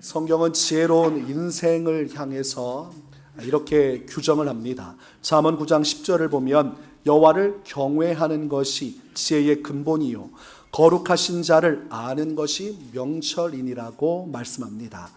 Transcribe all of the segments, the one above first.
성경은 지혜로운 인생을 향해서 이렇게 규정을 합니다. 잠언 9장 10절을 보면 여호와를 경외하는 것이 지혜의 근본이요 거룩하신 자를 아는 것이 명철이니라고 말씀합니다.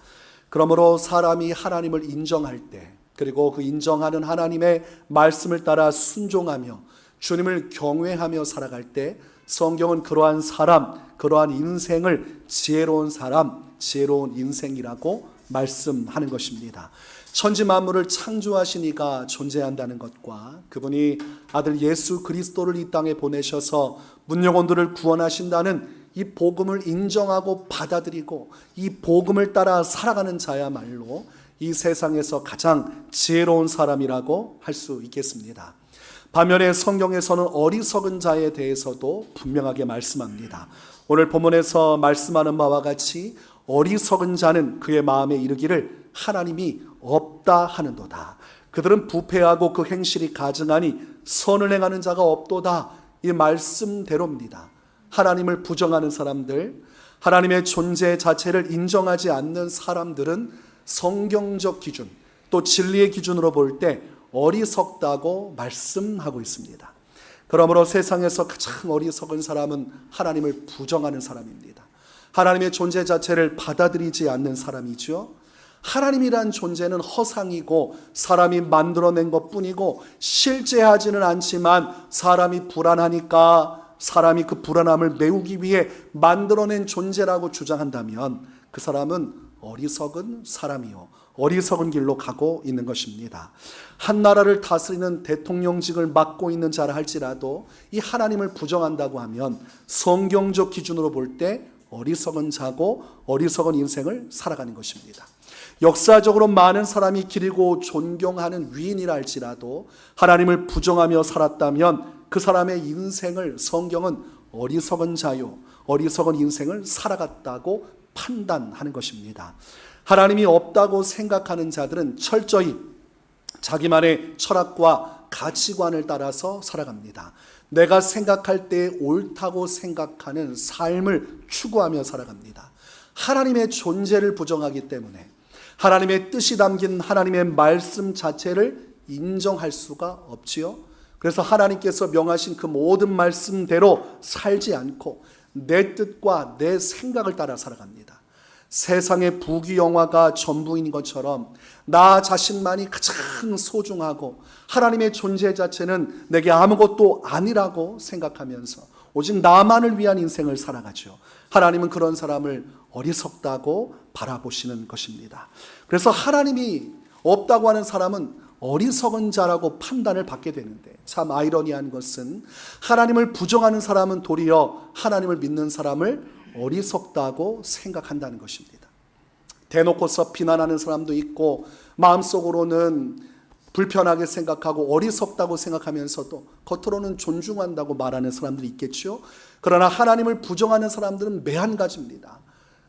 그러므로 사람이 하나님을 인정할 때, 그리고 그 인정하는 하나님의 말씀을 따라 순종하며 주님을 경외하며 살아갈 때 성경은 그러한 사람, 그러한 인생을 지혜로운 사람, 지혜로운 인생이라고 말씀하는 것입니다. 천지 만물을 창조하신 이가 존재한다는 것과 그분이 아들 예수 그리스도를 이 땅에 보내셔서 문영혼들을 구원하신다는 이 복음을 인정하고 받아들이고 이 복음을 따라 살아가는 자야말로 이 세상에서 가장 지혜로운 사람이라고 할 수 있겠습니다. 반면에 성경에서는 어리석은 자에 대해서도 분명하게 말씀합니다. 오늘 본문에서 말씀하는 바와 같이 어리석은 자는 그의 마음에 이르기를 하나님이 없다 하는도다. 그들은 부패하고 그 행실이 가증하니 선을 행하는 자가 없도다. 이 말씀대로입니다. 하나님을 부정하는 사람들, 하나님의 존재 자체를 인정하지 않는 사람들은 성경적 기준, 또 진리의 기준으로 볼 때 어리석다고 말씀하고 있습니다. 그러므로 세상에서 가장 어리석은 사람은 하나님을 부정하는 사람입니다. 하나님의 존재 자체를 받아들이지 않는 사람이죠. 하나님이란 존재는 허상이고 사람이 만들어낸 것뿐이고 실제하지는 않지만 사람이 불안하니까 사람이 그 불안함을 메우기 위해 만들어낸 존재라고 주장한다면 그 사람은 어리석은 사람이요 어리석은 길로 가고 있는 것입니다. 한 나라를 다스리는 대통령직을 맡고 있는 자라 할지라도 이 하나님을 부정한다고 하면 성경적 기준으로 볼 때 어리석은 자고 어리석은 인생을 살아가는 것입니다. 역사적으로 많은 사람이 기리고 존경하는 위인이라 할지라도 하나님을 부정하며 살았다면 그 사람의 인생을 성경은 어리석은 자요 어리석은 인생을 살아갔다고 판단하는 것입니다. 하나님이 없다고 생각하는 자들은 철저히 자기만의 철학과 가치관을 따라서 살아갑니다. 내가 생각할 때 옳다고 생각하는 삶을 추구하며 살아갑니다. 하나님의 존재를 부정하기 때문에 하나님의 뜻이 담긴 하나님의 말씀 자체를 인정할 수가 없지요. 그래서 하나님께서 명하신 그 모든 말씀대로 살지 않고 내 뜻과 내 생각을 따라 살아갑니다. 세상의 부귀영화가 전부인 것처럼 나 자신만이 가장 소중하고 하나님의 존재 자체는 내게 아무것도 아니라고 생각하면서 오직 나만을 위한 인생을 살아가죠. 하나님은 그런 사람을 어리석다고 바라보시는 것입니다. 그래서 하나님이 없다고 하는 사람은 어리석은 자라고 판단을 받게 되는데 참 아이러니한 것은 하나님을 부정하는 사람은 도리어 하나님을 믿는 사람을 어리석다고 생각한다는 것입니다. 대놓고서 비난하는 사람도 있고 마음속으로는 불편하게 생각하고 어리석다고 생각하면서도 겉으로는 존중한다고 말하는 사람들이 있겠죠. 그러나 하나님을 부정하는 사람들은 매한가지입니다.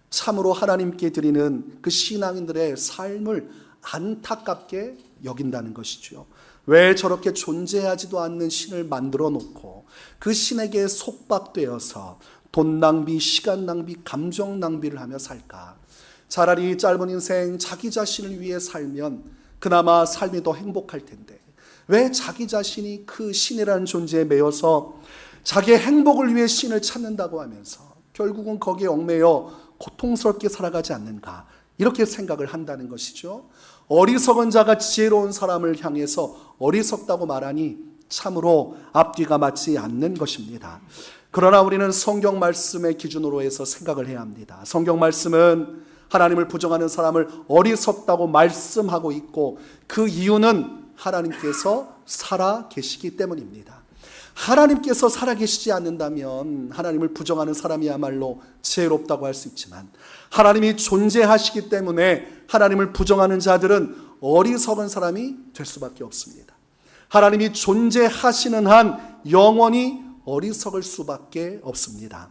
참으로 하나님께 드리는 그 신앙인들의 삶을 안타깝게 여긴다는 것이죠. 왜 저렇게 존재하지도 않는 신을 만들어 놓고 그 신에게 속박되어서 돈 낭비, 시간 낭비, 감정 낭비를 하며 살까? 차라리 짧은 인생 자기 자신을 위해 살면 그나마 삶이 더 행복할 텐데 왜 자기 자신이 그 신이라는 존재에 매여서 자기의 행복을 위해 신을 찾는다고 하면서 결국은 거기에 얽매여 고통스럽게 살아가지 않는가? 이렇게 생각을 한다는 것이죠. 어리석은 자가 지혜로운 사람을 향해서 어리석다고 말하니 참으로 앞뒤가 맞지 않는 것입니다. 그러나 우리는 성경 말씀의 기준으로 해서 생각을 해야 합니다. 성경 말씀은 하나님을 부정하는 사람을 어리석다고 말씀하고 있고 그 이유는 하나님께서 살아 계시기 때문입니다. 하나님께서 살아 계시지 않는다면 하나님을 부정하는 사람이야말로 지혜롭다고 할 수 있지만 하나님이 존재하시기 때문에 하나님을 부정하는 자들은 어리석은 사람이 될 수밖에 없습니다. 하나님이 존재하시는 한 영원히 어리석을 수밖에 없습니다.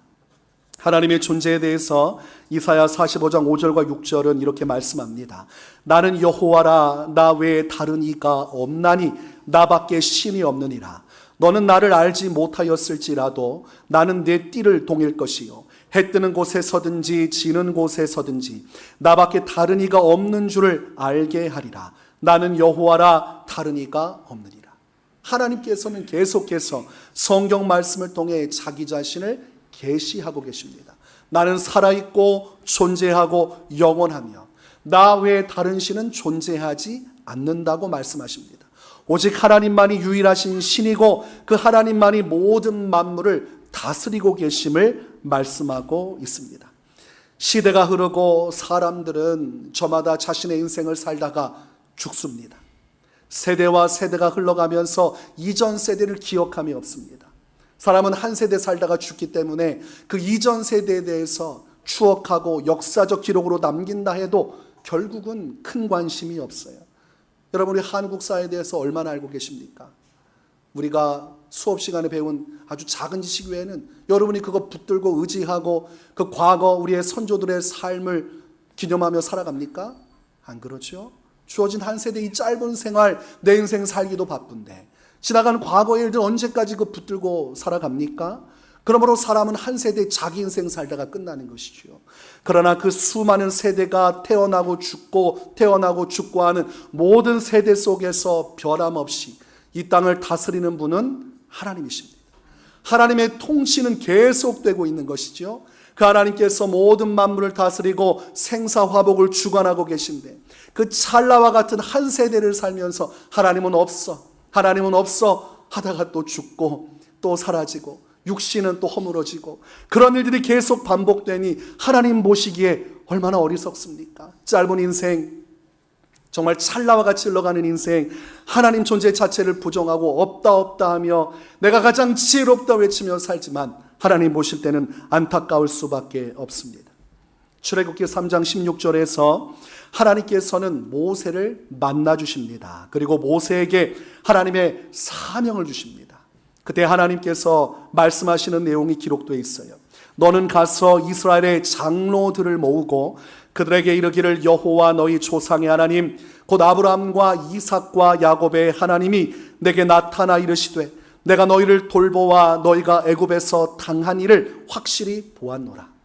하나님의 존재에 대해서 이사야 45장 5절과 6절은 이렇게 말씀합니다. 나는 여호와라 나 외에 다른 이가 없나니 나밖에 신이 없느니라. 너는 나를 알지 못하였을지라도 나는 내 띠를 동일 것이요 해 뜨는 곳에서든지 지는 곳에서든지 나밖에 다른 이가 없는 줄을 알게 하리라. 나는 여호와라, 다른 이가 없느니라. 하나님께서는 계속해서 성경 말씀을 통해 자기 자신을 계시하고 계십니다. 나는 살아있고 존재하고 영원하며 나 외에 다른 신은 존재하지 않는다고 말씀하십니다. 오직 하나님만이 유일하신 신이고 그 하나님만이 모든 만물을 다스리고 계심을 말씀하고 있습니다. 시대가 흐르고 사람들은 저마다 자신의 인생을 살다가 죽습니다. 세대와 세대가 흘러가면서 이전 세대를 기억함이 없습니다. 사람은 한 세대 살다가 죽기 때문에 그 이전 세대에 대해서 추억하고 역사적 기록으로 남긴다 해도 결국은 큰 관심이 없어요. 여러분, 우리 한국사에 대해서 얼마나 알고 계십니까? 우리가 수업 시간에 배운 아주 작은 지식 외에는 여러분이 그거 붙들고 의지하고 그 과거 우리의 선조들의 삶을 기념하며 살아갑니까? 안 그렇죠? 주어진 한 세대의 짧은 생활, 내 인생 살기도 바쁜데 지나간 과거의 일들 언제까지 그 붙들고 살아갑니까? 그러므로 사람은 한 세대 자기 인생 살다가 끝나는 것이죠. 그러나 그 수많은 세대가 태어나고 죽고 하는 모든 세대 속에서 변함없이 이 땅을 다스리는 분은 하나님이십니다. 하나님의 통치는 계속되고 있는 것이죠. 그 하나님께서 모든 만물을 다스리고 생사화복을 주관하고 계신데 그 찰나와 같은 한 세대를 살면서 하나님은 없어 하다가 또 죽고 또 사라지고 육신은 또 허물어지고 그런 일들이 계속 반복되니 하나님 보시기에 얼마나 어리석습니까? 짧은 인생, 정말 찰나와 같이 흘러가는 인생, 하나님 존재 자체를 부정하고 없다 하며 내가 가장 지혜롭다 외치며 살지만 하나님 보실 때는 안타까울 수밖에 없습니다. 출애굽기 3장 16절에서 하나님께서는 모세를 만나 주십니다. 그리고 모세에게 하나님의 사명을 주십니다. 그때 하나님께서 말씀하시는 내용이 기록되어 있어요. 너는 가서 이스라엘의 장로들을 모으고 그들에게 이르기를 여호와 너희 조상의 하나님 곧 아브라함과 이삭과 야곱의 하나님이 내게 나타나 이르시되 내가 너희를 돌보아 너희가 애굽에서 당한 일을 확실히 보았노라.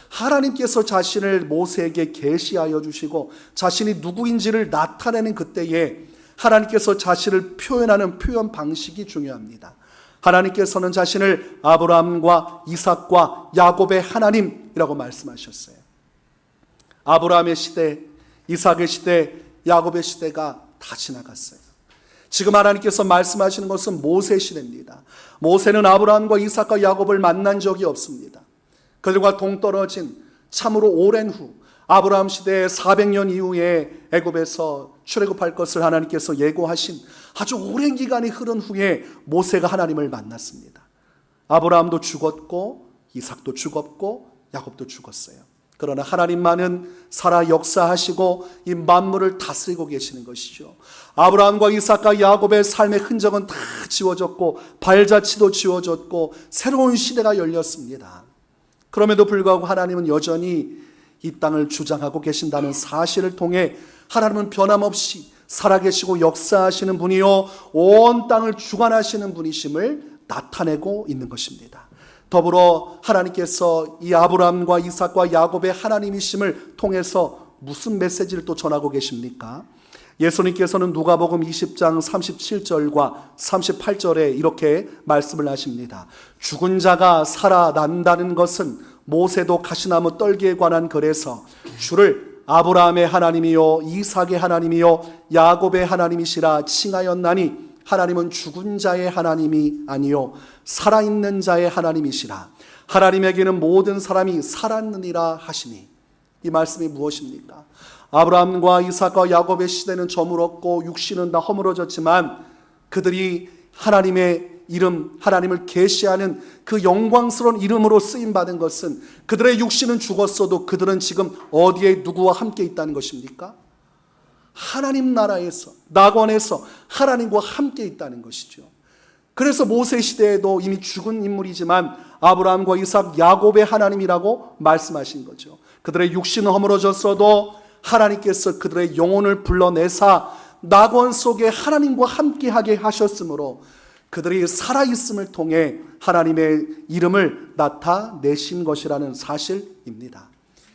하나님께서 자신을 모세에게 계시하여 주시고 자신이 누구인지를 나타내는 그때에 하나님께서 자신을 표현하는 표현 방식이 중요합니다. 하나님께서는 자신을 아브라함과 이삭과 야곱의 하나님이라고 말씀하셨어요. 아브라함의 시대, 이삭의 시대, 야곱의 시대가 다 지나갔어요. 지금 하나님께서 말씀하시는 것은 모세 시대입니다. 모세는 아브라함과 이삭과 야곱을 만난 적이 없습니다. 그들과 동떨어진 참으로 오랜 후 아브라함 시대의 400년 이후에 애굽에서 출애굽할 것을 하나님께서 예고하신 아주 오랜 기간이 흐른 후에 모세가 하나님을 만났습니다. 아브라함도 죽었고 이삭도 죽었고 야곱도 죽었어요. 그러나 하나님만은 살아 역사하시고 이 만물을 다스리고 계시는 것이죠. 아브라함과 이삭과 야곱의 삶의 흔적은 다 지워졌고 발자취도 지워졌고 새로운 시대가 열렸습니다. 그럼에도 불구하고 하나님은 여전히 이 땅을 주장하고 계신다는 사실을 통해 하나님은 변함없이 살아계시고 역사하시는 분이요 온 땅을 주관하시는 분이심을 나타내고 있는 것입니다. 더불어 하나님께서 이 아브라함과 이삭과 야곱의 하나님이심을 통해서 무슨 메시지를 또 전하고 계십니까? 예수님께서는 누가복음 20장 37절과 38절에 이렇게 말씀을 하십니다. 죽은 자가 살아난다는 것은 모세도 가시나무 떨기에 관한 글에서 주를 아브라함의 하나님이요 이삭의 하나님이요 야곱의 하나님이시라 칭하였나니 하나님은 죽은 자의 하나님이 아니요 살아있는 자의 하나님이시라. 하나님에게는 모든 사람이 살았느니라 하시니. 이 말씀이 무엇입니까? 아브라함과 이삭과 야곱의 시대는 저물었고 육신은 다 허물어졌지만 그들이 하나님의 이름, 하나님을 계시하는 그 영광스러운 이름으로 쓰임받은 것은 그들의 육신은 죽었어도 그들은 지금 어디에 누구와 함께 있다는 것입니까? 하나님 나라에서, 낙원에서 하나님과 함께 있다는 것이죠. 그래서 모세 시대에도 이미 죽은 인물이지만 아브라함과 이삭, 야곱의 하나님이라고 말씀하신 거죠. 그들의 육신은 허물어졌어도 하나님께서 그들의 영혼을 불러내사 낙원 속에 하나님과 함께하게 하셨으므로 그들이 살아있음을 통해 하나님의 이름을 나타내신 것이라는 사실입니다.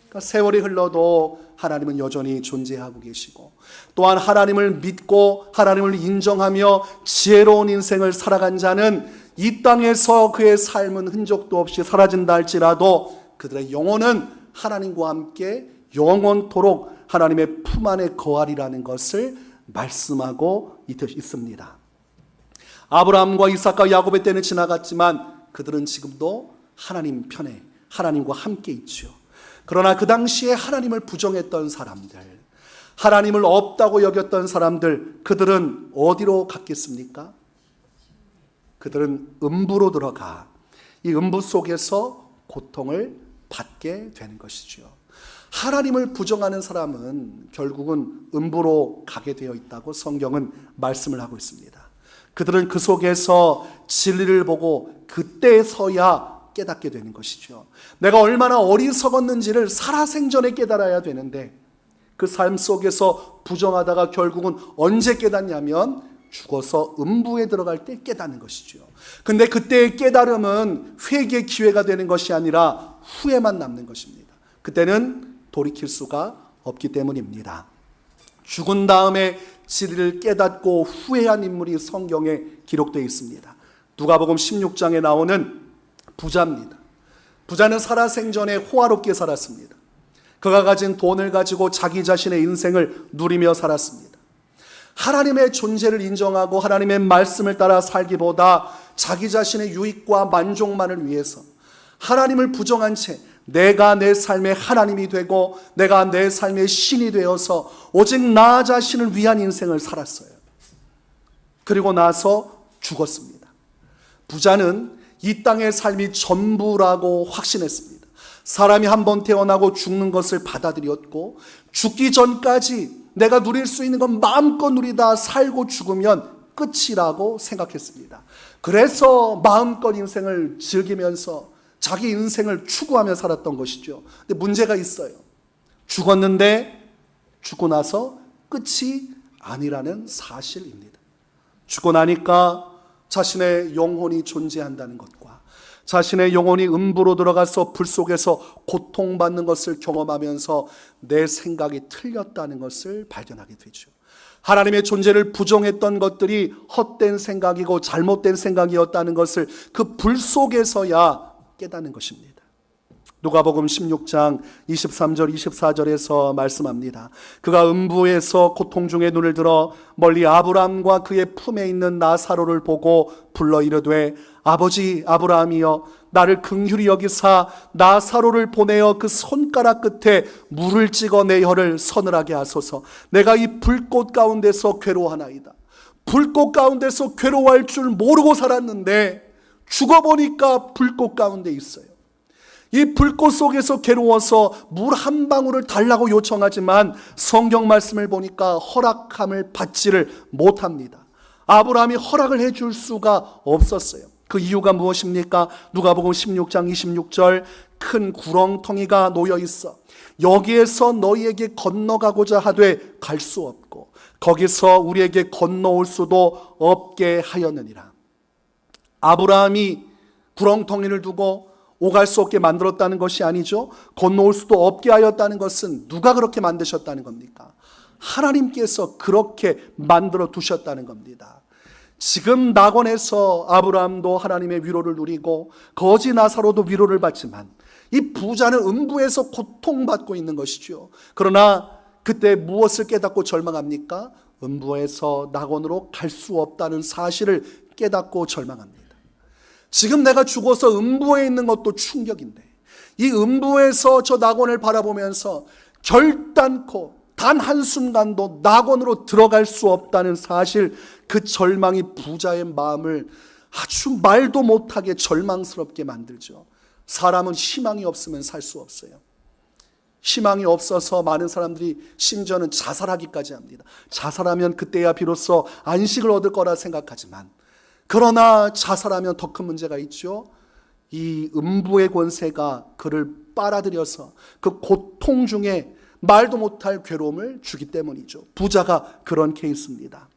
그러니까 세월이 흘러도 하나님은 여전히 존재하고 계시고, 또한 하나님을 믿고 하나님을 인정하며 지혜로운 인생을 살아간 자는 이 땅에서 그의 삶은 흔적도 없이 사라진다 할지라도 그들의 영혼은 하나님과 함께 영원토록 하나님의 품 안에 거하리라는 것을 말씀하고 있습니다. 아브라함과 이삭과 야곱의 때는 지나갔지만 그들은 지금도 하나님 편에 하나님과 함께 있죠. 그러나 그 당시에 하나님을 부정했던 사람들, 하나님을 없다고 여겼던 사람들, 그들은 어디로 갔겠습니까? 그들은 음부로 들어가 이 음부 속에서 고통을 받게 되는 것이죠. 하나님을 부정하는 사람은 결국은 음부로 가게 되어 있다고 성경은 말씀을 하고 있습니다. 그들은 그 속에서 진리를 보고 그때서야 깨닫게 되는 것이죠. 내가 얼마나 어리석었는지를 살아생전에 깨달아야 되는데 그 삶 속에서 부정하다가 결국은 언제 깨닫냐면 죽어서 음부에 들어갈 때 깨닫는 것이죠. 근데 그때의 깨달음은 회개의 기회가 되는 것이 아니라 후회만 남는 것입니다. 그때는 돌이킬 수가 없기 때문입니다. 죽은 다음에 진리를 깨닫고 후회한 인물이 성경에 기록되어 있습니다. 누가복음 16장에 나오는 부자입니다. 부자는 살아생전에 호화롭게 살았습니다. 그가 가진 돈을 가지고 자기 자신의 인생을 누리며 살았습니다. 하나님의 존재를 인정하고 하나님의 말씀을 따라 살기보다 자기 자신의 유익과 만족만을 위해서 하나님을 부정한 채 내가 내 삶의 하나님이 되고 내가 내 삶의 신이 되어서 오직 나 자신을 위한 인생을 살았어요. 그리고 나서 죽었습니다. 부자는 이 땅의 삶이 전부라고 확신했습니다. 사람이 한 번 태어나고 죽는 것을 받아들였고 죽기 전까지 내가 누릴 수 있는 건 마음껏 누리다 살고 죽으면 끝이라고 생각했습니다. 그래서 마음껏 인생을 즐기면서 자기 인생을 추구하며 살았던 것이죠. 근데 문제가 있어요. 죽었는데 죽고 나서 끝이 아니라는 사실입니다. 죽고 나니까 자신의 영혼이 존재한다는 것과 자신의 영혼이 음부로 들어가서 불 속에서 고통받는 것을 경험하면서 내 생각이 틀렸다는 것을 발견하게 되죠. 하나님의 존재를 부정했던 것들이 헛된 생각이고 잘못된 생각이었다는 것을 그 불 속에서야 깨닫는 것입니다. 누가복음 16장 23절 24절에서 말씀합니다. 그가 음부에서 고통 중에 눈을 들어 멀리 아브라함과 그의 품에 있는 나사로를 보고 불러 이르되 아버지 아브라함이여 나를 긍휼히 여기사 나사로를 보내어 그 손가락 끝에 물을 찍어 내 혀를 서늘하게 하소서. 내가 이 불꽃 가운데서 괴로워하나이다. 불꽃 가운데서 괴로워할 줄 모르고 살았는데 죽어보니까 불꽃 가운데 있어요. 이 불꽃 속에서 괴로워서 물 한 방울을 달라고 요청하지만 성경 말씀을 보니까 허락함을 받지를 못합니다. 아브라함이 허락을 해줄 수가 없었어요. 그 이유가 무엇입니까? 누가복음 16장 26절 큰 구렁텅이가 놓여 있어 여기에서 너희에게 건너가고자 하되 갈 수 없고 거기서 우리에게 건너올 수도 없게 하였느니라. 아브라함이 구렁텅이를 두고 오갈 수 없게 만들었다는 것이 아니죠. 건너올 수도 없게 하였다는 것은 누가 그렇게 만드셨다는 겁니까? 하나님께서 그렇게 만들어 두셨다는 겁니다. 지금 낙원에서 아브라함도 하나님의 위로를 누리고 거지 나사로도 위로를 받지만 이 부자는 음부에서 고통받고 있는 것이죠. 그러나 그때 무엇을 깨닫고 절망합니까? 음부에서 낙원으로 갈 수 없다는 사실을 깨닫고 절망합니다. 지금 내가 죽어서 음부에 있는 것도 충격인데 이 음부에서 저 낙원을 바라보면서 결단코 단 한순간도 낙원으로 들어갈 수 없다는 사실, 그 절망이 부자의 마음을 아주 말도 못하게 절망스럽게 만들죠. 사람은 희망이 없으면 살 수 없어요. 희망이 없어서 많은 사람들이 심지어는 자살하기까지 합니다. 자살하면 그때야 비로소 안식을 얻을 거라 생각하지만, 그러나 자살하면 더 큰 문제가 있죠. 이 음부의 권세가 그를 빨아들여서 그 고통 중에 말도 못할 괴로움을 주기 때문이죠. 부자가 그런 케이스입니다.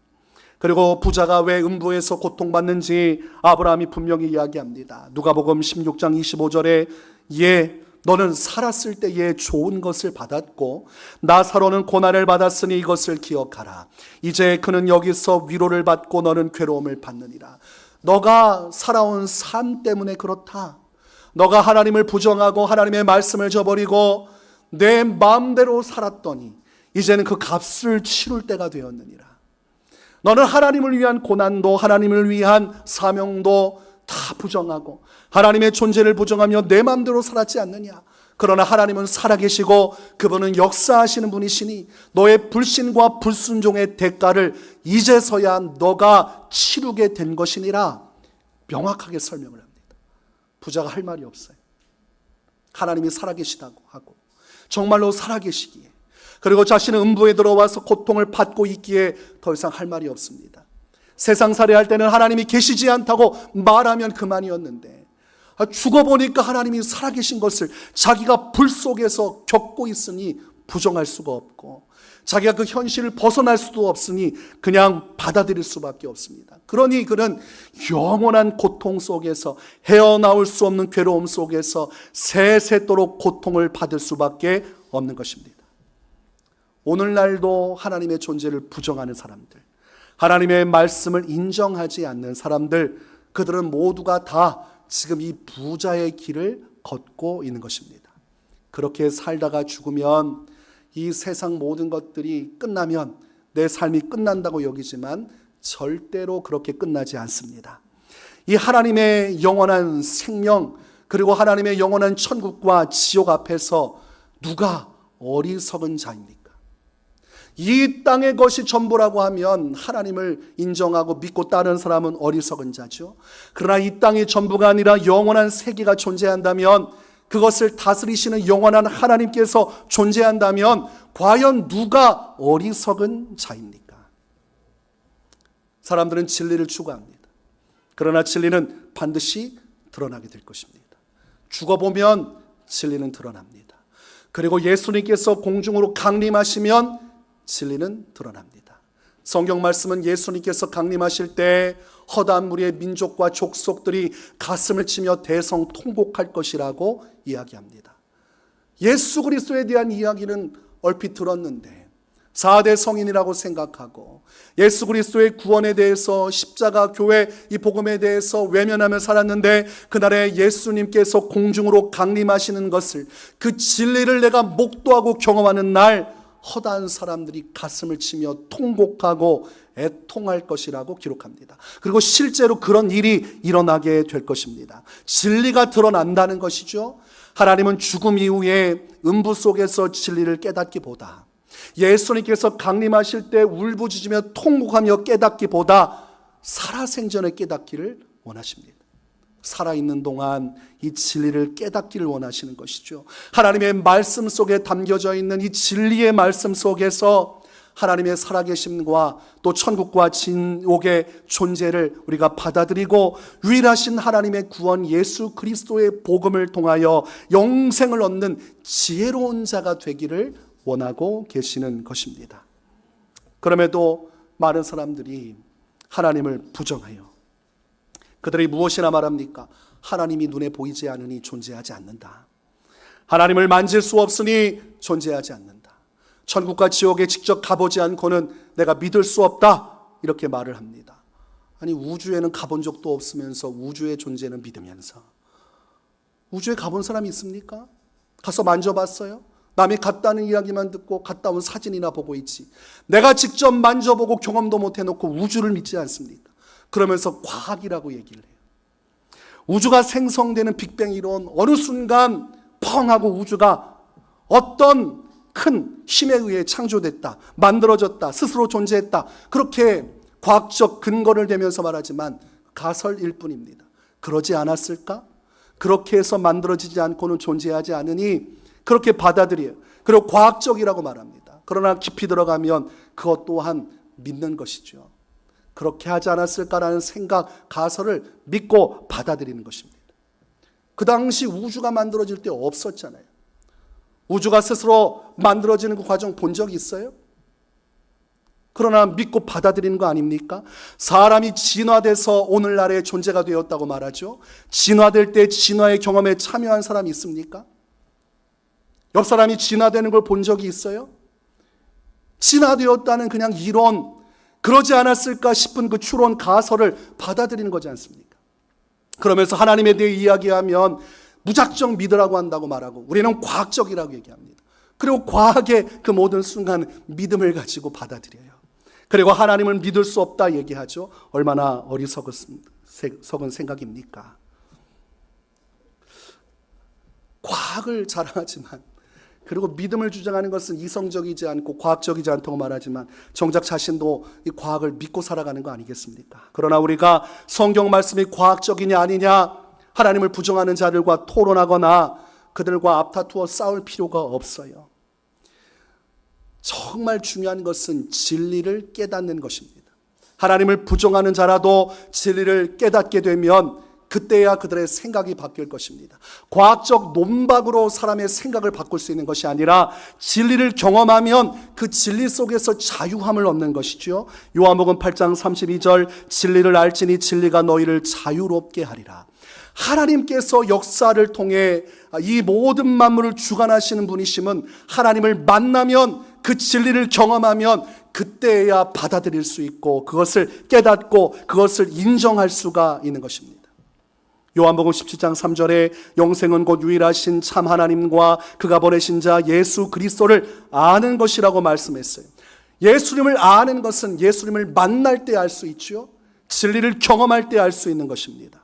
그리고 부자가 왜 음부에서 고통받는지 아브라함이 분명히 이야기합니다. 누가복음 16장 25절에 너는 살았을 때에 좋은 것을 받았고 나사로는 고난을 받았으니 이것을 기억하라. 이제 그는 여기서 위로를 받고 너는 괴로움을 받느니라. 너가 살아온 삶 때문에 그렇다. 너가 하나님을 부정하고 하나님의 말씀을 저버리고 내 마음대로 살았더니 이제는 그 값을 치룰 때가 되었느니라. 너는 하나님을 위한 고난도 하나님을 위한 사명도 다 부정하고 하나님의 존재를 부정하며 내 마음대로 살았지 않느냐. 그러나 하나님은 살아계시고 그분은 역사하시는 분이시니 너의 불신과 불순종의 대가를 이제서야 너가 치르게 된 것이니라. 명확하게 설명을 합니다. 부자가 할 말이 없어요. 하나님이 살아계시다고 하고 정말로 살아계시기에, 그리고 자신은 음부에 들어와서 고통을 받고 있기에 더 이상 할 말이 없습니다. 세상 살이할 때는 하나님이 계시지 않다고 말하면 그만이었는데 죽어보니까 하나님이 살아계신 것을 자기가 불 속에서 겪고 있으니 부정할 수가 없고 자기가 그 현실을 벗어날 수도 없으니 그냥 받아들일 수밖에 없습니다. 그러니 그는 영원한 고통 속에서 헤어나올 수 없는 괴로움 속에서 세세토록 고통을 받을 수밖에 없는 것입니다. 오늘날도 하나님의 존재를 부정하는 사람들, 하나님의 말씀을 인정하지 않는 사람들, 그들은 모두가 다 지금 이 부자의 길을 걷고 있는 것입니다. 그렇게 살다가 죽으면 이 세상 모든 것들이 끝나면 내 삶이 끝난다고 여기지만 절대로 그렇게 끝나지 않습니다. 이 하나님의 영원한 생명, 그리고 하나님의 영원한 천국과 지옥 앞에서 누가 어리석은 자입니까? 이 땅의 것이 전부라고 하면 하나님을 인정하고 믿고 따르는 사람은 어리석은 자죠. 그러나 이 땅이 전부가 아니라 영원한 세계가 존재한다면, 그것을 다스리시는 영원한 하나님께서 존재한다면 과연 누가 어리석은 자입니까? 사람들은 진리를 추구합니다. 그러나 진리는 반드시 드러나게 될 것입니다. 죽어보면 진리는 드러납니다. 그리고 예수님께서 공중으로 강림하시면 진리는 드러납니다. 성경 말씀은 예수님께서 강림하실 때 허다한 무리의 민족과 족속들이 가슴을 치며 대성통곡할 것이라고 이야기합니다. 예수 그리스도에 대한 이야기는 얼핏 들었는데 4대 성인이라고 생각하고 예수 그리스도의 구원에 대해서, 십자가 교회 이 복음에 대해서 외면하며 살았는데 그날에 예수님께서 공중으로 강림하시는 것을, 그 진리를 내가 목도하고 경험하는 날 허다한 사람들이 가슴을 치며 통곡하고 애통할 것이라고 기록합니다. 그리고 실제로 그런 일이 일어나게 될 것입니다. 진리가 드러난다는 것이죠. 하나님은 죽음 이후에 음부 속에서 진리를 깨닫기보다, 예수님께서 강림하실 때 울부짖으며 통곡하며 깨닫기보다 살아생전에 깨닫기를 원하십니다. 살아있는 동안 이 진리를 깨닫기를 원하시는 것이죠. 하나님의 말씀 속에 담겨져 있는 이 진리의 말씀 속에서 하나님의 살아계심과 또 천국과 진옥의 존재를 우리가 받아들이고 유일하신 하나님의 구원 예수 그리스도의 복음을 통하여 영생을 얻는 지혜로운 자가 되기를 원하고 계시는 것입니다. 그럼에도 많은 사람들이 하나님을 부정해요. 그들이 무엇이나 말합니까? 하나님이 눈에 보이지 않으니 존재하지 않는다. 하나님을 만질 수 없으니 존재하지 않는다. 천국과 지옥에 직접 가보지 않고는 내가 믿을 수 없다. 이렇게 말을 합니다. 아니, 우주에는 가본 적도 없으면서 우주의 존재는 믿으면서, 우주에 가본 사람이 있습니까? 가서 만져봤어요? 남이 갔다는 이야기만 듣고 갔다 온 사진이나 보고 있지, 내가 직접 만져보고 경험도 못 해놓고 우주를 믿지 않습니까? 그러면서 과학이라고 얘기를 해요. 우주가 생성되는 빅뱅 이론, 어느 순간 펑 하고 우주가 어떤 큰 힘에 의해 창조됐다, 만들어졌다, 스스로 존재했다, 그렇게 과학적 근거를 대면서 말하지만 가설일 뿐입니다. 그러지 않았을까? 그렇게 해서 만들어지지 않고는 존재하지 않으니 그렇게 받아들여요. 그리고 과학적이라고 말합니다. 그러나 깊이 들어가면 그것 또한 믿는 것이죠. 그렇게 하지 않았을까라는 생각, 가설을 믿고 받아들이는 것입니다. 그 당시 우주가 만들어질 때 없었잖아요. 우주가 스스로 만들어지는 그 과정 본 적 있어요? 그러나 믿고 받아들이는 거 아닙니까? 사람이 진화돼서 오늘날의 존재가 되었다고 말하죠. 진화될 때 진화의 경험에 참여한 사람이 있습니까? 옆 사람이 진화되는 걸 본 적이 있어요? 진화되었다는 그냥 이론, 그러지 않았을까 싶은 그 추론 가설을 받아들이는 거지 않습니까? 그러면서 하나님에 대해 이야기하면 무작정 믿으라고 한다고 말하고 우리는 과학적이라고 얘기합니다. 그리고 과학의 그 모든 순간 믿음을 가지고 받아들여요. 그리고 하나님을 믿을 수 없다 얘기하죠. 얼마나 어리석은 생각입니까? 과학을 자랑하지만, 그리고 믿음을 주장하는 것은 이성적이지 않고 과학적이지 않다고 말하지만 정작 자신도 이 과학을 믿고 살아가는 거 아니겠습니까? 그러나 우리가 성경 말씀이 과학적이냐 아니냐 하나님을 부정하는 자들과 토론하거나 그들과 앞다투어 싸울 필요가 없어요. 정말 중요한 것은 진리를 깨닫는 것입니다. 하나님을 부정하는 자라도 진리를 깨닫게 되면 그때야 그들의 생각이 바뀔 것입니다. 과학적 논박으로 사람의 생각을 바꿀 수 있는 것이 아니라 진리를 경험하면 그 진리 속에서 자유함을 얻는 것이죠. 요한복음 8장 32절 진리를 알지니 진리가 너희를 자유롭게 하리라. 하나님께서 역사를 통해 이 모든 만물을 주관하시는 분이심은 하나님을 만나면 그 진리를 경험하면 그때야 받아들일 수 있고 그것을 깨닫고 그것을 인정할 수가 있는 것입니다. 요한복음 17장 3절에 영생은 곧 유일하신 참 하나님과 그가 보내신 자 예수 그리스도를 아는 것이라고 말씀했어요. 예수님을 아는 것은 예수님을 만날 때 알 수 있죠. 진리를 경험할 때 알 수 있는 것입니다.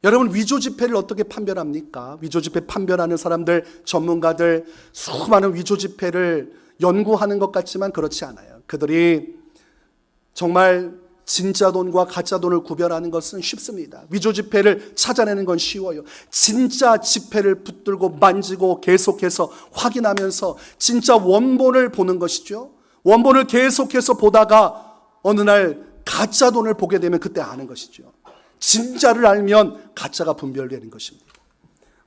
여러분, 위조 지폐를 어떻게 판별합니까? 위조 지폐 판별하는 사람들, 전문가들 수많은 위조 지폐를 연구하는 것 같지만 그렇지 않아요. 그들이 정말 진짜 돈과 가짜 돈을 구별하는 것은 쉽습니다. 위조 지폐를 찾아내는 건 쉬워요. 진짜 지폐를 붙들고 만지고 계속해서 확인하면서 진짜 원본을 보는 것이죠. 원본을 계속해서 보다가 어느 날 가짜 돈을 보게 되면 그때 아는 것이죠. 진짜를 알면 가짜가 분별되는 것입니다.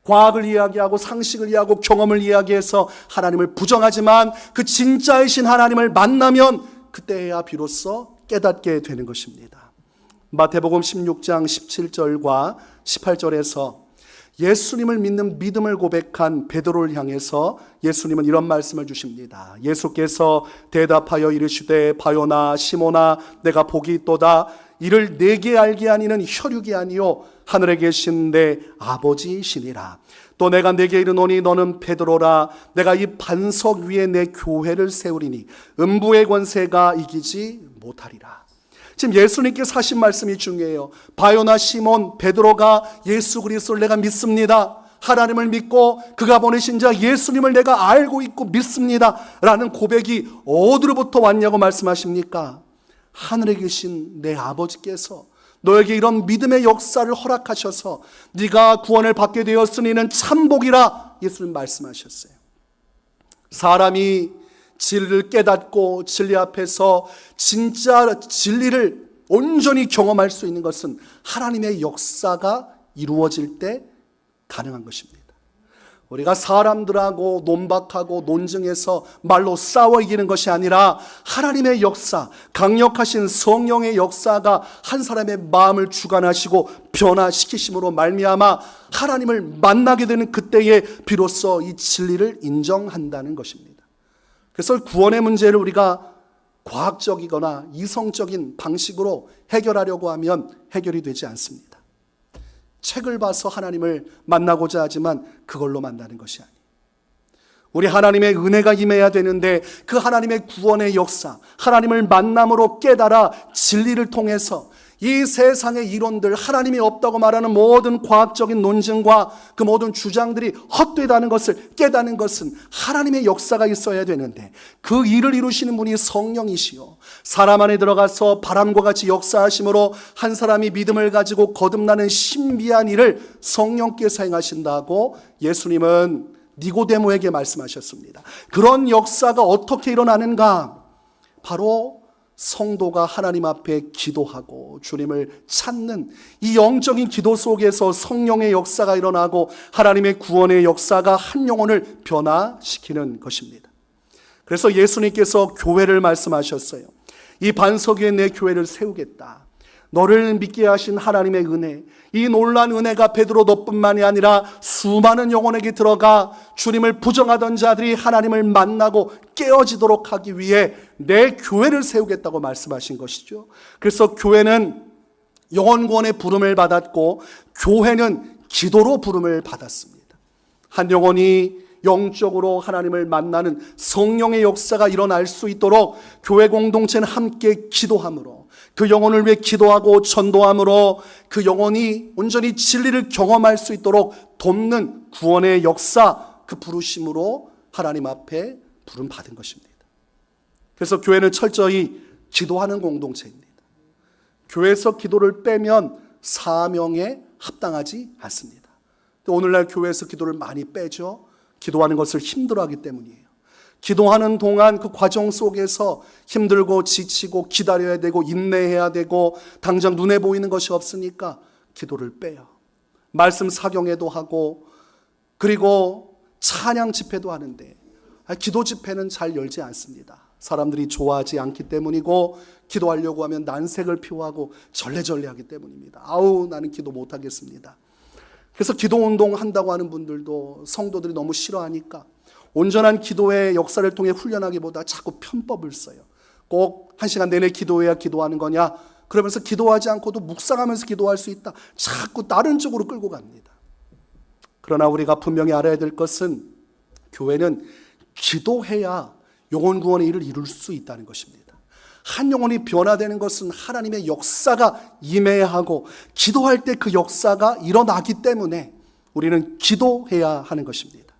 과학을 이야기하고 상식을 이야기하고 경험을 이야기해서 하나님을 부정하지만 그 진짜이신 하나님을 만나면 그때야 비로소 깨닫게 되는 것입니다. 마태복음 16장 17절과 18절에서 예수님을 믿는 믿음을 고백한 베드로를 향해서 예수님은 이런 말씀을 주십니다. 예수께서 대답하여 이르시되 바요나 시모나 내가 복이 있도다. 이를 내게 알게 하니는 혈육이 아니요 하늘에 계신 내 아버지시니라. 또 내가 내게 이르노니 너는 베드로라. 내가 이 반석 위에 내 교회를 세우리니 음부의 권세가 이기지 못하리라. 지금 예수님께서 하신 말씀이 중요해요. 바요나 시몬 베드로가 예수 그리스도를 내가 믿습니다. 하나님을 믿고 그가 보내신 자 예수님을 내가 알고 있고 믿습니다 라는 고백이 어디로부터 왔냐고 말씀하십니까? 하늘에 계신 내 아버지께서 너에게 이런 믿음의 역사를 허락하셔서 네가 구원을 받게 되었으니는 참복이라 예수님 말씀하셨어요. 사람이 진리를 깨닫고 진리 앞에서 진짜 진리를 온전히 경험할 수 있는 것은 하나님의 역사가 이루어질 때 가능한 것입니다. 우리가 사람들하고 논박하고 논증해서 말로 싸워 이기는 것이 아니라 하나님의 역사, 강력하신 성령의 역사가 한 사람의 마음을 주관하시고 변화시키심으로 말미암아 하나님을 만나게 되는 그때에 비로소 이 진리를 인정한다는 것입니다. 그래서 구원의 문제를 우리가 과학적이거나 이성적인 방식으로 해결하려고 하면 해결이 되지 않습니다. 책을 봐서 하나님을 만나고자 하지만 그걸로 만나는 것이 아니에요. 우리 하나님의 은혜가 임해야 되는데 그 하나님의 구원의 역사, 하나님을 만남으로 깨달아 진리를 통해서 이 세상의 이론들, 하나님이 없다고 말하는 모든 과학적인 논증과 그 모든 주장들이 헛되다는 것을 깨닫는 것은 하나님의 역사가 있어야 되는데 그 일을 이루시는 분이 성령이시요 사람 안에 들어가서 바람과 같이 역사하심으로 한 사람이 믿음을 가지고 거듭나는 신비한 일을 성령께서 행하신다고 예수님은 니고데모에게 말씀하셨습니다. 그런 역사가 어떻게 일어나는가? 바로 성도가 하나님 앞에 기도하고 주님을 찾는 이 영적인 기도 속에서 성령의 역사가 일어나고 하나님의 구원의 역사가 한 영혼을 변화시키는 것입니다. 그래서 예수님께서 교회를 말씀하셨어요. 이 반석 위에 내 교회를 세우겠다. 너를 믿게 하신 하나님의 은혜, 이 놀라운 은혜가 베드로 너뿐만이 아니라 수많은 영혼에게 들어가 주님을 부정하던 자들이 하나님을 만나고 깨어지도록 하기 위해 내 교회를 세우겠다고 말씀하신 것이죠. 그래서 교회는 영혼 구원의 부름을 받았고 교회는 기도로 부름을 받았습니다. 한 영혼이 영적으로 하나님을 만나는 성령의 역사가 일어날 수 있도록 교회 공동체는 함께 기도함으로, 그 영혼을 위해 기도하고 전도함으로 그 영혼이 온전히 진리를 경험할 수 있도록 돕는 구원의 역사, 그 부르심으로 하나님 앞에 부름 받은 것입니다. 그래서 교회는 철저히 기도하는 공동체입니다. 교회에서 기도를 빼면 사명에 합당하지 않습니다. 오늘날 교회에서 기도를 많이 빼죠. 기도하는 것을 힘들어하기 때문이에요. 기도하는 동안 그 과정 속에서 힘들고 지치고 기다려야 되고 인내해야 되고 당장 눈에 보이는 것이 없으니까 기도를 빼요. 말씀 사경회도 하고 그리고 찬양 집회도 하는데 기도 집회는 잘 열지 않습니다. 사람들이 좋아하지 않기 때문이고 기도하려고 하면 난색을 피워하고 절레절레하기 때문입니다. 아우 나는 기도 못하겠습니다. 그래서 기도운동 한다고 하는 분들도 성도들이 너무 싫어하니까 온전한 기도의 역사를 통해 훈련하기보다 자꾸 편법을 써요. 꼭 1시간 내내 기도해야 기도하는 거냐, 그러면서 기도하지 않고도 묵상하면서 기도할 수 있다, 자꾸 다른 쪽으로 끌고 갑니다. 그러나 우리가 분명히 알아야 될 것은 교회는 기도해야 영혼 구원의 일을 이룰 수 있다는 것입니다. 한 영혼이 변화되는 것은 하나님의 역사가 임해야 하고 기도할 때 그 역사가 일어나기 때문에 우리는 기도해야 하는 것입니다.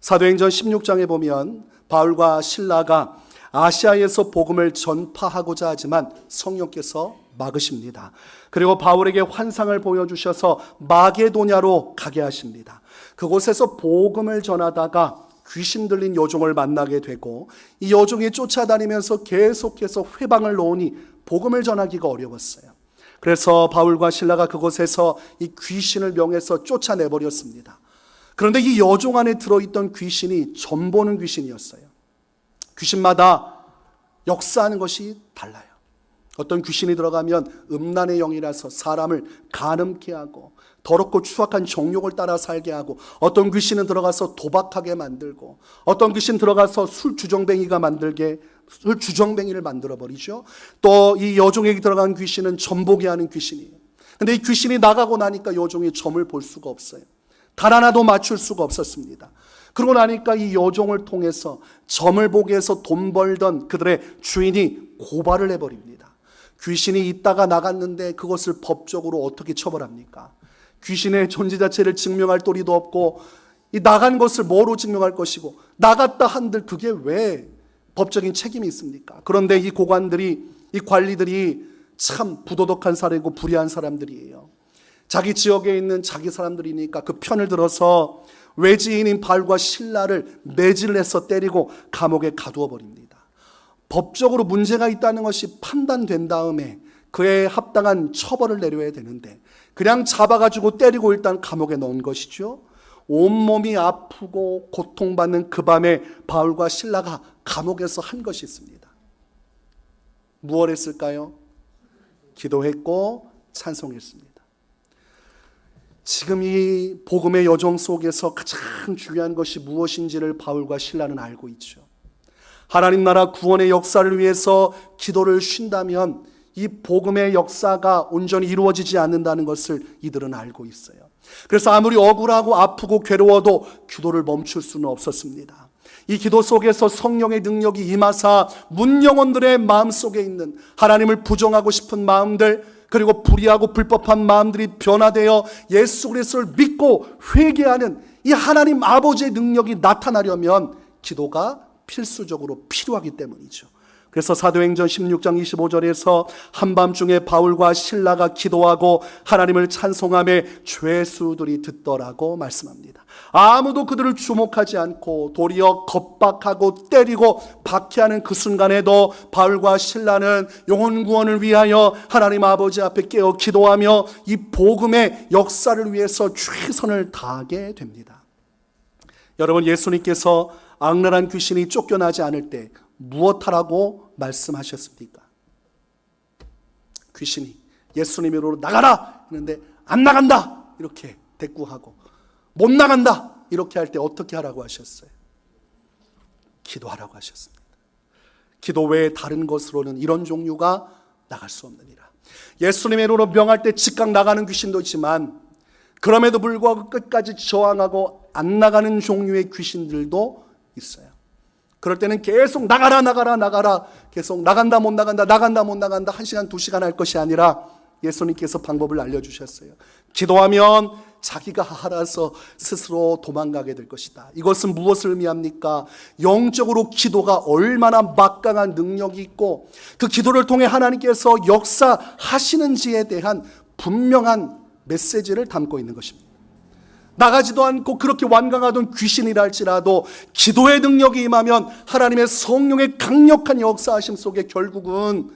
사도행전 16장에 보면 바울과 실라가 아시아에서 복음을 전파하고자 하지만 성령께서 막으십니다. 그리고 바울에게 환상을 보여주셔서 마게도냐로 가게 하십니다. 그곳에서 복음을 전하다가 귀신 들린 여종을 만나게 되고 이 여종이 쫓아다니면서 계속해서 회방을 놓으니 복음을 전하기가 어려웠어요. 그래서 바울과 실라가 그곳에서 이 귀신을 명해서 쫓아내버렸습니다. 그런데 이 여종 안에 들어있던 귀신이 점보는 귀신이었어요. 귀신마다 역사하는 것이 달라요. 어떤 귀신이 들어가면 음란의 영이라서 사람을 가늠케 하고 더럽고 추악한 정욕을 따라 살게 하고, 어떤 귀신은 들어가서 도박하게 만들고, 어떤 귀신 들어가서 술 주정뱅이를 만들어버리죠. 또 이 여종에게 들어간 귀신은 점보게 하는 귀신이에요. 근데 이 귀신이 나가고 나니까 여종이 점을 볼 수가 없어요. 단 하나도 맞출 수가 없었습니다. 그러고 나니까 이 여종을 통해서 점을 보게 해서 돈 벌던 그들의 주인이 고발을 해버립니다. 귀신이 있다가 나갔는데 그것을 법적으로 어떻게 처벌합니까? 귀신의 존재 자체를 증명할 도리도 없고 이 나간 것을 뭐로 증명할 것이고 나갔다 한들 그게 왜 법적인 책임이 있습니까? 그런데 이 고관들이, 이 관리들이 참 부도덕한 사람이고 불의한 사람들이에요. 자기 지역에 있는 자기 사람들이니까 그 편을 들어서 외지인인 바울과 실라를 매질을 해서 때리고 감옥에 가두어 버립니다. 법적으로 문제가 있다는 것이 판단된 다음에 그에 합당한 처벌을 내려야 되는데 그냥 잡아가지고 때리고 일단 감옥에 넣은 것이죠. 온몸이 아프고 고통받는 그 밤에 바울과 실라가 감옥에서 한 것이 있습니다. 무엇을 했을까요? 기도했고 찬송했습니다. 지금 이 복음의 여정 속에서 가장 중요한 것이 무엇인지를 바울과 실라는 알고 있죠. 하나님 나라 구원의 역사를 위해서 기도를 쉰다면 이 복음의 역사가 온전히 이루어지지 않는다는 것을 이들은 알고 있어요. 그래서 아무리 억울하고 아프고 괴로워도 기도를 멈출 수는 없었습니다. 이 기도 속에서 성령의 능력이 임하사 문영혼들의 마음속에 있는 하나님을 부정하고 싶은 마음들, 그리고 불의하고 불법한 마음들이 변화되어 예수 그리스도를 믿고 회개하는 이 하나님 아버지의 능력이 나타나려면 기도가 필수적으로 필요하기 때문이죠. 그래서 사도행전 16장 25절에서 한밤중에 바울과 실라가 기도하고 하나님을 찬송하며 죄수들이 듣더라고 말씀합니다. 아무도 그들을 주목하지 않고 도리어 겁박하고 때리고 박해하는 그 순간에도 바울과 실라는 영혼 구원을 위하여 하나님 아버지 앞에 깨어 기도하며 이 복음의 역사를 위해서 최선을 다하게 됩니다. 여러분, 예수님께서 악랄한 귀신이 쫓겨나지 않을 때 무엇하라고 말씀하셨습니까? 귀신이 예수님으로 나가라 했는데 안 나간다 이렇게 대꾸하고, 못 나간다 이렇게 할 때 어떻게 하라고 하셨어요? 기도하라고 하셨습니다. 기도 외에 다른 것으로는 이런 종류가 나갈 수 없느니라. 예수님의 이름으로 명할 때 즉각 나가는 귀신도 있지만 그럼에도 불구하고 끝까지 저항하고 안 나가는 종류의 귀신들도 있어요. 그럴 때는 계속 나가라 나가라 나가라, 계속 나간다 못 나간다 나간다 못 나간다 1시간 2시간 할 것이 아니라 예수님께서 방법을 알려주셨어요. 기도하면 자기가 알아서 스스로 도망가게 될 것이다. 이것은 무엇을 의미합니까? 영적으로 기도가 얼마나 막강한 능력이 있고 그 기도를 통해 하나님께서 역사하시는지에 대한 분명한 메시지를 담고 있는 것입니다. 나가지도 않고 그렇게 완강하던 귀신이라 할지라도 기도의 능력이 임하면 하나님의 성령의 강력한 역사하심 속에 결국은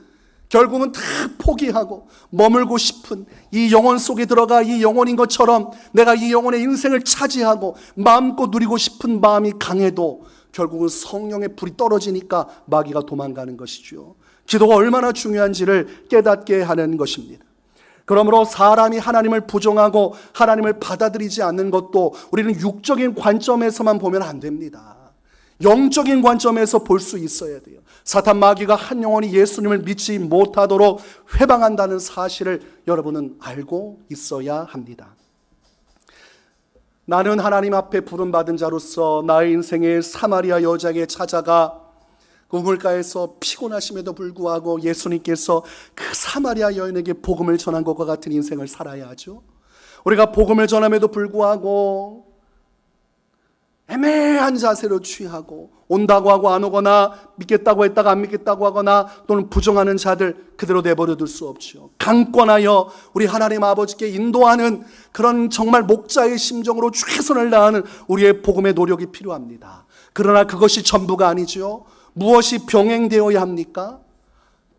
다 포기하고 머물고 싶은 이 영혼 속에 들어가 이 영혼인 것처럼 내가 이 영혼의 인생을 차지하고 마음껏 누리고 싶은 마음이 강해도 결국은 성령의 불이 떨어지니까 마귀가 도망가는 것이죠. 기도가 얼마나 중요한지를 깨닫게 하는 것입니다. 그러므로 사람이 하나님을 부정하고 하나님을 받아들이지 않는 것도 우리는 육적인 관점에서만 보면 안 됩니다. 영적인 관점에서 볼 수 있어야 돼요. 사탄 마귀가 한 영혼이 예수님을 믿지 못하도록 회방한다는 사실을 여러분은 알고 있어야 합니다. 나는 하나님 앞에 부름받은 자로서 나의 인생의 사마리아 여자에게 찾아가 그 우물가에서 피곤하심에도 불구하고 예수님께서 그 사마리아 여인에게 복음을 전한 것과 같은 인생을 살아야 하죠. 우리가 복음을 전함에도 불구하고 애매한 자세로 취하고 온다고 하고 안 오거나 믿겠다고 했다가 안 믿겠다고 하거나 또는 부정하는 자들 그대로 내버려 둘 수 없죠. 강권하여 우리 하나님 아버지께 인도하는 그런 정말 목자의 심정으로 최선을 다하는 우리의 복음의 노력이 필요합니다. 그러나 그것이 전부가 아니죠. 무엇이 병행되어야 합니까?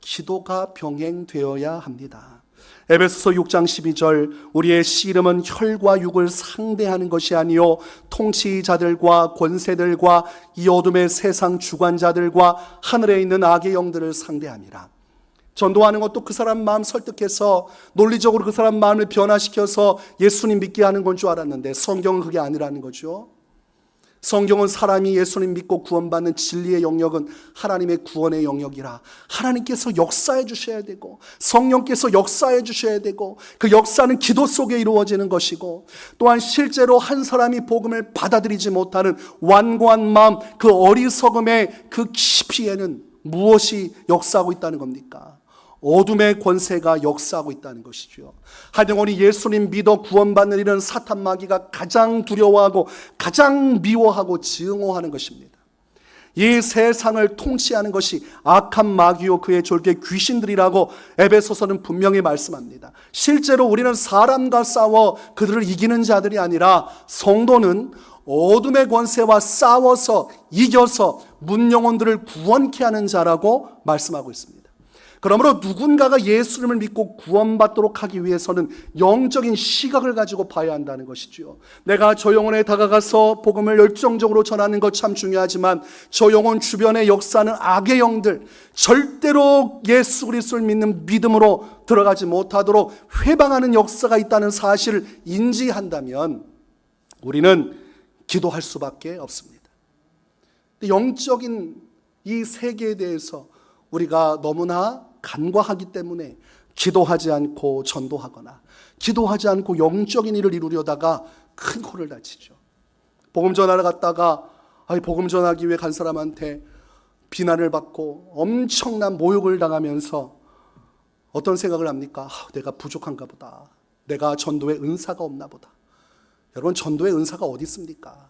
기도가 병행되어야 합니다. 에베소서 6장 12절 우리의 씨름은 혈과 육을 상대하는 것이 아니요 통치자들과 권세들과 이 어둠의 세상 주관자들과 하늘에 있는 악의 영들을 상대함이라. 전도하는 것도 그 사람 마음 설득해서 논리적으로 그 사람 마음을 변화시켜서 예수님 믿게 하는 건 줄 알았는데 성경은 그게 아니라는 거죠. 성경은 사람이 예수님 믿고 구원받는 진리의 영역은 하나님의 구원의 영역이라 하나님께서 역사해 주셔야 되고 성령께서 역사해 주셔야 되고 그 역사는 기도 속에 이루어지는 것이고 또한 실제로 한 사람이 복음을 받아들이지 못하는 완고한 마음 그 어리석음의 그 깊이에는 무엇이 역사하고 있다는 겁니까? 어둠의 권세가 역사하고 있다는 것이죠. 한 영혼이 예수님 믿어 구원받는 일은 사탄 마귀가 가장 두려워하고 가장 미워하고 증오하는 것입니다. 이 세상을 통치하는 것이 악한 마귀요 그의 졸개 귀신들이라고 에베소서는 분명히 말씀합니다. 실제로 우리는 사람과 싸워 그들을 이기는 자들이 아니라 성도는 어둠의 권세와 싸워서 이겨서 문영혼들을 구원케 하는 자라고 말씀하고 있습니다. 그러므로 누군가가 예수님을 믿고 구원받도록 하기 위해서는 영적인 시각을 가지고 봐야 한다는 것이죠. 내가 저 영혼에 다가가서 복음을 열정적으로 전하는 것 참 중요하지만 저 영혼 주변의 역사는 악의 영들, 절대로 예수 그리스도를 믿는 믿음으로 들어가지 못하도록 회방하는 역사가 있다는 사실을 인지한다면 우리는 기도할 수밖에 없습니다. 영적인 이 세계에 대해서 우리가 너무나 간과하기 때문에 기도하지 않고 전도하거나 기도하지 않고 영적인 일을 이루려다가 큰 코를 다치죠. 복음 전하러 갔다가 복음 전하기 위해 간 사람한테 비난을 받고 엄청난 모욕을 당하면서 어떤 생각을 합니까? 내가 부족한가 보다. 내가 전도에 은사가 없나 보다. 여러분, 전도에 은사가 어디 있습니까?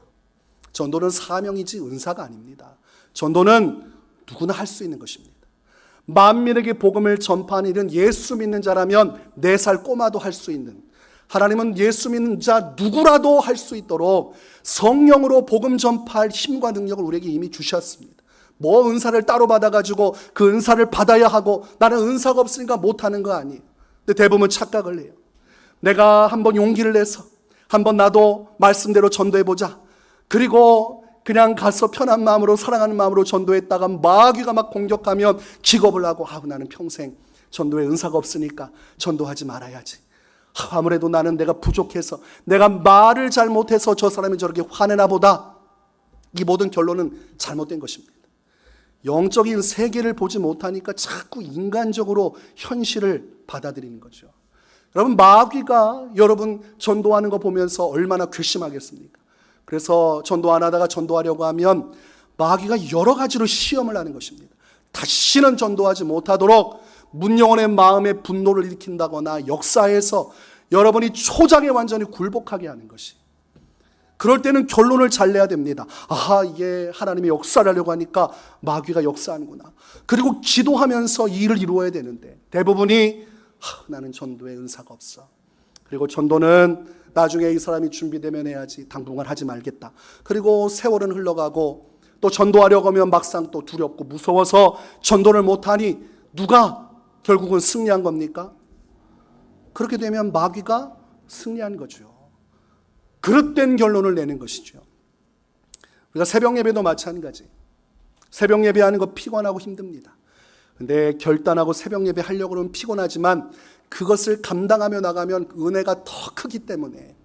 전도는 사명이지 은사가 아닙니다. 전도는 누구나 할 수 있는 것입니다. 만민에게 복음을 전파하는 일은 예수 믿는 자라면 4살 꼬마도 할 수 있는, 하나님은 예수 믿는 자 누구라도 할 수 있도록 성령으로 복음 전파할 힘과 능력을 우리에게 이미 주셨습니다. 뭐 은사를 따로 받아가지고 그 은사를 받아야 하고 나는 은사가 없으니까 못하는 거 아니에요. 근데 대부분 착각을 해요. 내가 한번 용기를 내서 한번 나도 말씀대로 전도해보자. 그리고 그냥 가서 편한 마음으로 사랑하는 마음으로 전도했다가 마귀가 막 공격하면 기겁을 하고 나는 평생 전도에 은사가 없으니까 전도하지 말아야지. 아무래도 나는 내가 부족해서 내가 말을 잘못해서 저 사람이 저렇게 화내나 보다. 이 모든 결론은 잘못된 것입니다. 영적인 세계를 보지 못하니까 자꾸 인간적으로 현실을 받아들이는 거죠. 여러분, 마귀가 여러분 전도하는 거 보면서 얼마나 괘씸하겠습니까? 그래서 전도 안 하다가 전도하려고 하면 마귀가 여러 가지로 시험을 하는 것입니다. 다시는 전도하지 못하도록 문영원의 마음에 분노를 일으킨다거나 역사에서 여러분이 초장에 완전히 굴복하게 하는 것이. 그럴 때는 결론을 잘 내야 됩니다. 이게 하나님이 역사를 하려고 하니까 마귀가 역사하는구나. 그리고 기도하면서 이 일을 이루어야 되는데 대부분이 나는 전도에 은사가 없어. 그리고 전도는 나중에 이 사람이 준비되면 해야지. 당분간 하지 말겠다. 그리고 세월은 흘러가고 또 전도하려고 하면 막상 또 두렵고 무서워서 전도를 못하니 누가 결국은 승리한 겁니까? 그렇게 되면 마귀가 승리한 거죠. 그릇된 결론을 내는 것이죠. 우리가 새벽 예배도 마찬가지. 새벽 예배하는 거 피곤하고 힘듭니다. 근데 결단하고 새벽 예배 하려고 하면 피곤하지만 그것을 감당하며 나가면 은혜가 더 크기 때문에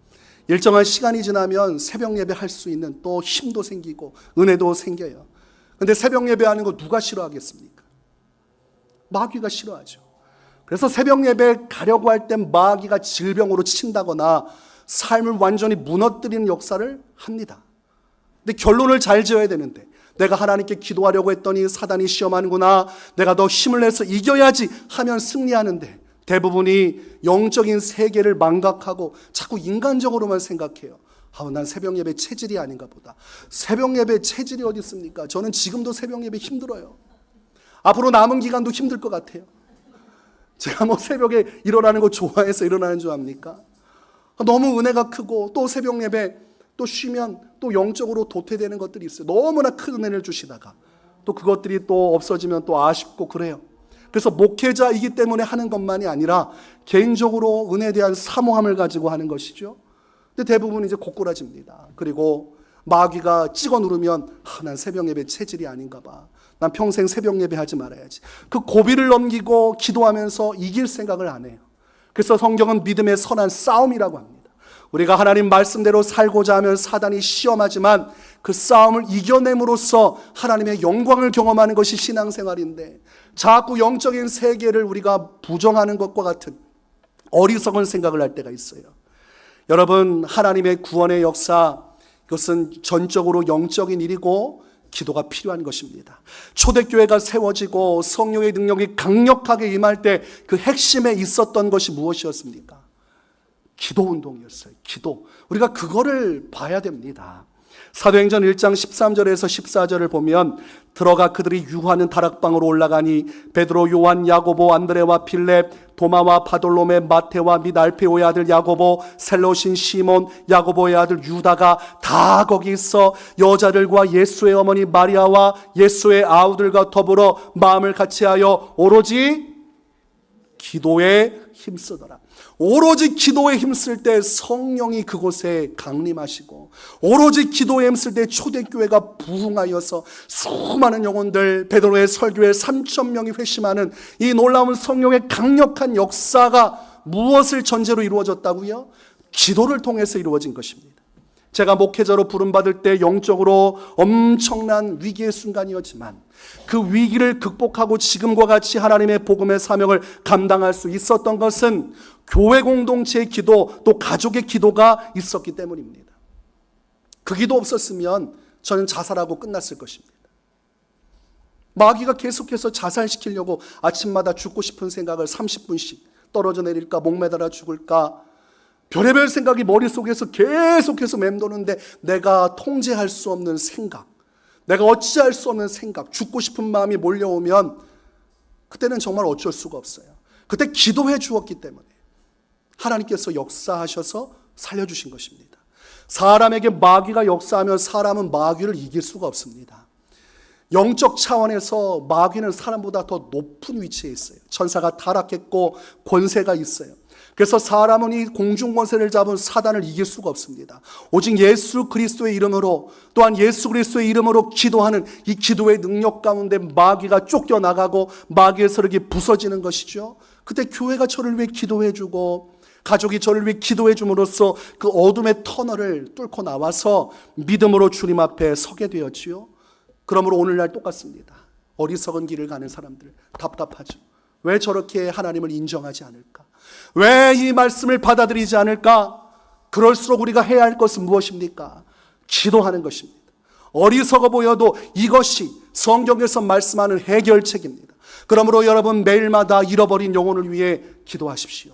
일정한 시간이 지나면 새벽 예배 할 수 있는 또 힘도 생기고 은혜도 생겨요. 근데 새벽 예배하는 거 누가 싫어하겠습니까? 마귀가 싫어하죠. 그래서 새벽 예배 가려고 할 땐 마귀가 질병으로 친다거나 삶을 완전히 무너뜨리는 역사를 합니다. 근데 결론을 잘 지어야 되는데 내가 하나님께 기도하려고 했더니 사단이 시험하는구나, 내가 더 힘을 내서 이겨야지 하면 승리하는데 대부분이 영적인 세계를 망각하고 자꾸 인간적으로만 생각해요. 난 새벽 예배 체질이 아닌가 보다. 새벽 예배 체질이 어디 있습니까? 저는 지금도 새벽 예배 힘들어요. 앞으로 남은 기간도 힘들 것 같아요. 제가 새벽에 일어나는 거 좋아해서 일어나는 줄 압니까? 너무 은혜가 크고 또 새벽 예배 또 쉬면 또 영적으로 도태되는 것들이 있어요. 너무나 큰 은혜를 주시다가 또 그것들이 또 없어지면 또 아쉽고 그래요. 그래서 목회자이기 때문에 하는 것만이 아니라 개인적으로 은혜에 대한 사모함을 가지고 하는 것이죠. 근데 대부분 이제 고꾸라집니다. 그리고 마귀가 찍어 누르면 난 새벽 예배 체질이 아닌가 봐. 난 평생 새벽 예배 하지 말아야지. 그 고비를 넘기고 기도하면서 이길 생각을 안 해요. 그래서 성경은 믿음의 선한 싸움이라고 합니다. 우리가 하나님 말씀대로 살고자 하면 사단이 시험하지만 그 싸움을 이겨냄으로써 하나님의 영광을 경험하는 것이 신앙생활인데 자꾸 영적인 세계를 우리가 부정하는 것과 같은 어리석은 생각을 할 때가 있어요. 여러분, 하나님의 구원의 역사, 이것은 전적으로 영적인 일이고 기도가 필요한 것입니다. 초대교회가 세워지고 성령의 능력이 강력하게 임할 때 그 핵심에 있었던 것이 무엇이었습니까? 기도 운동이었어요. 기도. 우리가 그거를 봐야 됩니다. 사도행전 1장 13절에서 14절을 보면 들어가 그들이 유하는 다락방으로 올라가니 베드로, 요한, 야고보, 안드레와 필렙, 도마와 바돌로메, 마테와 및 알페오의 아들 야고보, 셀로신 시몬, 야고보의 아들 유다가 다 거기 있어 여자들과 예수의 어머니 마리아와 예수의 아우들과 더불어 마음을 같이하여 오로지 기도에 힘쓰더라. 오로지 기도에 힘쓸 때 성령이 그곳에 강림하시고 오로지 기도에 힘쓸 때 초대교회가 부흥하여서 수많은 영혼들, 베드로의 설교에 3,000명이 회심하는 이 놀라운 성령의 강력한 역사가 무엇을 전제로 이루어졌다고요? 기도를 통해서 이루어진 것입니다. 제가 목회자로 부름받을 때 영적으로 엄청난 위기의 순간이었지만 그 위기를 극복하고 지금과 같이 하나님의 복음의 사명을 감당할 수 있었던 것은 교회 공동체의 기도, 또 가족의 기도가 있었기 때문입니다. 그 기도 없었으면 저는 자살하고 끝났을 것입니다. 마귀가 계속해서 자살시키려고 아침마다 죽고 싶은 생각을 30분씩 떨어져 내릴까, 목매달아 죽을까, 별의별 생각이 머릿속에서 계속해서 맴도는데 내가 통제할 수 없는 생각, 내가 어찌할 수 없는 생각, 죽고 싶은 마음이 몰려오면 그때는 정말 어쩔 수가 없어요. 그때 기도해 주었기 때문에 하나님께서 역사하셔서 살려주신 것입니다. 사람에게 마귀가 역사하면 사람은 마귀를 이길 수가 없습니다. 영적 차원에서 마귀는 사람보다 더 높은 위치에 있어요. 천사가 타락했고 권세가 있어요. 그래서 사람은 이 공중권세를 잡은 사단을 이길 수가 없습니다. 오직 예수 그리스도의 이름으로, 또한 예수 그리스도의 이름으로 기도하는 이 기도의 능력 가운데 마귀가 쫓겨나가고 마귀의 세력이 부서지는 것이죠. 그때 교회가 저를 위해 기도해 주고 가족이 저를 위해 기도해 줌으로써 그 어둠의 터널을 뚫고 나와서 믿음으로 주님 앞에 서게 되었지요. 그러므로 오늘날 똑같습니다. 어리석은 길을 가는 사람들 답답하죠. 왜 저렇게 하나님을 인정하지 않을까? 왜 이 말씀을 받아들이지 않을까? 그럴수록 우리가 해야 할 것은 무엇입니까? 기도하는 것입니다. 어리석어 보여도 이것이 성경에서 말씀하는 해결책입니다. 그러므로 여러분 매일마다 잃어버린 영혼을 위해 기도하십시오.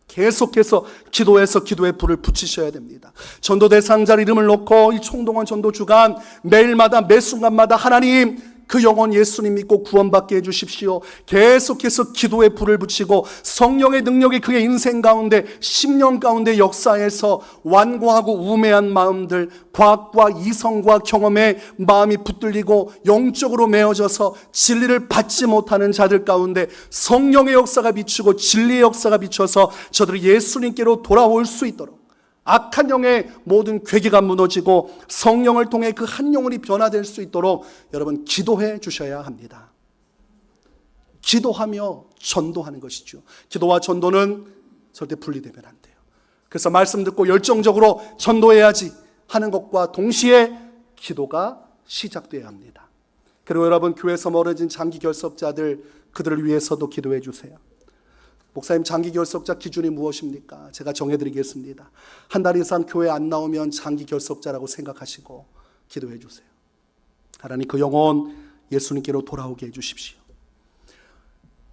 계속해서 기도해서 기도의 불을 붙이셔야 됩니다. 전도 대상자 이름을 놓고 이 총동원 전도 주간 매일마다 매 순간마다 하나님 그 영혼 예수님 믿고 구원받게 해주십시오. 계속해서 기도의 불을 붙이고 성령의 능력이 그의 인생 가운데 10년 가운데 역사에서 완고하고 우매한 마음들, 과학과 이성과 경험에 마음이 붙들리고 영적으로 메어져서 진리를 받지 못하는 자들 가운데 성령의 역사가 비추고 진리의 역사가 비춰서 저들이 예수님께로 돌아올 수 있도록 악한 영의 모든 괴계가 무너지고 성령을 통해 그 한 영혼이 변화될 수 있도록 여러분 기도해 주셔야 합니다. 기도하며 전도하는 것이죠. 기도와 전도는 절대 분리되면 안 돼요. 그래서 말씀 듣고 열정적으로 전도해야지 하는 것과 동시에 기도가 시작돼야 합니다. 그리고 여러분 교회에서 멀어진 장기 결석자들 그들을 위해서도 기도해 주세요. 목사님 장기 결석자 기준이 무엇입니까? 제가 정해드리겠습니다. 한 달 이상 교회 안 나오면 장기 결석자라고 생각하시고 기도해 주세요. 하나님 그 영혼 예수님께로 돌아오게 해주십시오.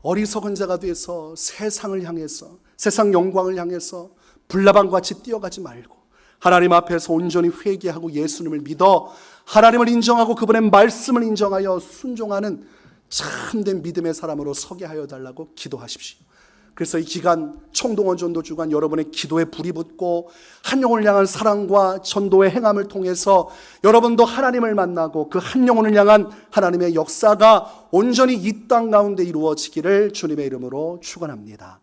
어리석은 자가 돼서 세상을 향해서 세상 영광을 향해서 불나방같이 뛰어가지 말고 하나님 앞에서 온전히 회개하고 예수님을 믿어 하나님을 인정하고 그분의 말씀을 인정하여 순종하는 참된 믿음의 사람으로 서게 하여 달라고 기도하십시오. 그래서 이 기간 총동원 전도 주간 여러분의 기도에 불이 붙고 한 영혼을 향한 사랑과 전도의 행함을 통해서 여러분도 하나님을 만나고 그 한 영혼을 향한 하나님의 역사가 온전히 이 땅 가운데 이루어지기를 주님의 이름으로 축원합니다.